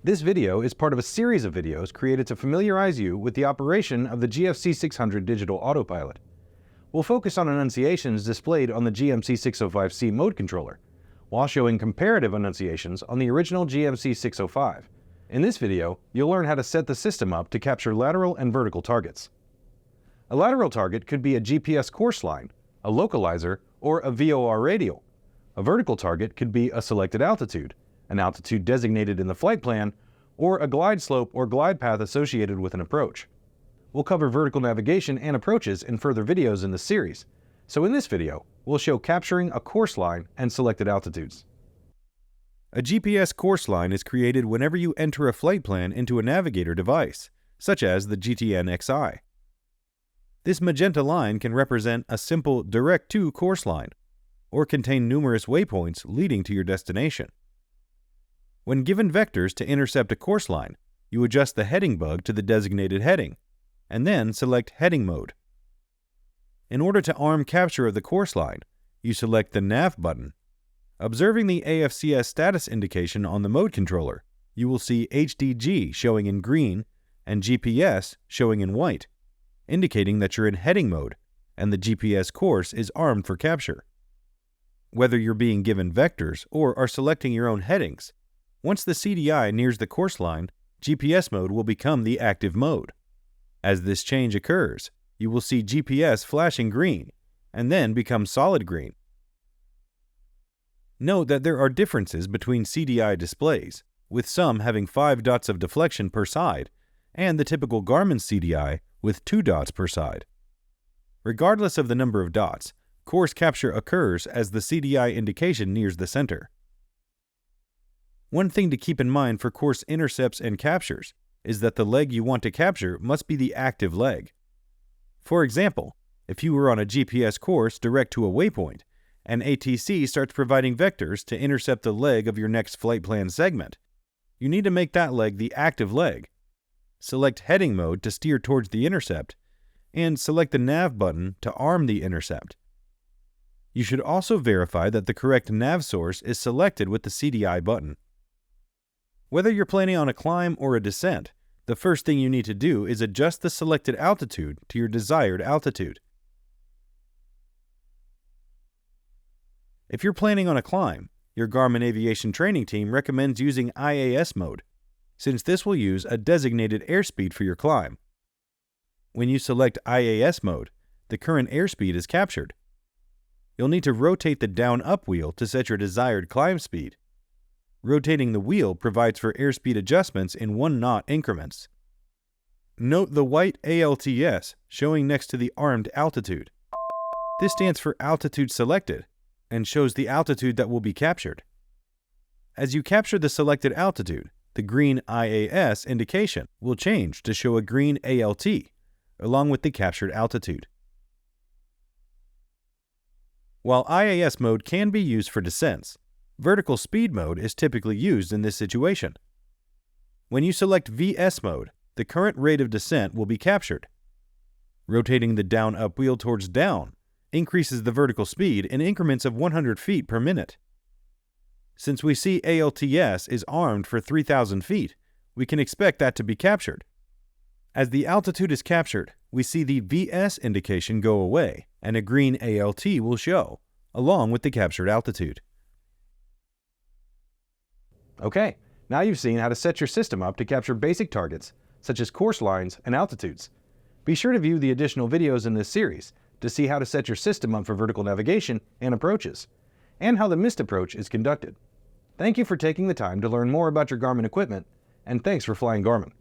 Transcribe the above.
This video is part of a series of videos created to familiarize you with the operation of the GFC 600 Digital Autopilot. We'll focus on annunciations displayed on the GMC 605C mode controller, while showing comparative annunciations on the original GMC 605. In this video, you'll learn how to set the system up to capture lateral and vertical targets. A lateral target could be a GPS course line, a localizer, or a VOR radial. A vertical target could be a selected altitude, an altitude designated in the flight plan, or a glide slope or glide path associated with an approach. We'll cover vertical navigation and approaches in further videos in this series, so in this video, we'll show capturing a course line and selected altitudes. A GPS course line is created whenever you enter a flight plan into a navigator device, such as the GTN-XI. This magenta line can represent a simple direct-to course line, or contain numerous waypoints leading to your destination. When given vectors to intercept a course line, you adjust the heading bug to the designated heading, and then select heading mode. In order to arm capture of the course line, you select the nav button. Observing the AFCS status indication on the mode controller, you will see HDG showing in green and GPS showing in white, indicating that you're in heading mode and the GPS course is armed for capture. Whether you're being given vectors or are selecting your own headings, once the CDI nears the course line, GPS mode will become the active mode. As this change occurs, you will see GPS flashing green and then become solid green. Note that there are differences between CDI displays, with some having 5 dots of deflection per side and the typical Garmin CDI with 2 dots per side. Regardless of the number of dots, course capture occurs as the CDI indication nears the center. One thing to keep in mind for course intercepts and captures is that the leg you want to capture must be the active leg. For example, if you were on a GPS course direct to a waypoint, and ATC starts providing vectors to intercept the leg of your next flight plan segment, you need to make that leg the active leg. Select heading mode to steer towards the intercept, and select the nav button to arm the intercept. You should also verify that the correct nav source is selected with the CDI button. Whether you're planning on a climb or a descent, the first thing you need to do is adjust the selected altitude to your desired altitude. If you're planning on a climb, your Garmin Aviation Training Team recommends using IAS mode, since this will use a designated airspeed for your climb. When you select IAS mode, the current airspeed is captured. You'll need to rotate the down-up wheel to set your desired climb speed. Rotating the wheel provides for airspeed adjustments in 1 knot increments. Note the white ALTS showing next to the armed altitude. This stands for altitude selected and shows the altitude that will be captured. As you capture the selected altitude, the green IAS indication will change to show a green ALT, along with the captured altitude. While IAS mode can be used for descents, vertical speed mode is typically used in this situation. When you select VS mode, the current rate of descent will be captured. Rotating the down-up wheel towards down increases the vertical speed in increments of 100 feet per minute. Since we see ALTS is armed for 3,000 feet, we can expect that to be captured. As the altitude is captured, we see the VS indication go away and a green ALT will show, along with the captured altitude. Okay, now you've seen how to set your system up to capture basic targets, such as course lines and altitudes. Be sure to view the additional videos in this series to see how to set your system up for vertical navigation and approaches, and how the missed approach is conducted. Thank you for taking the time to learn more about your Garmin equipment, and thanks for flying Garmin.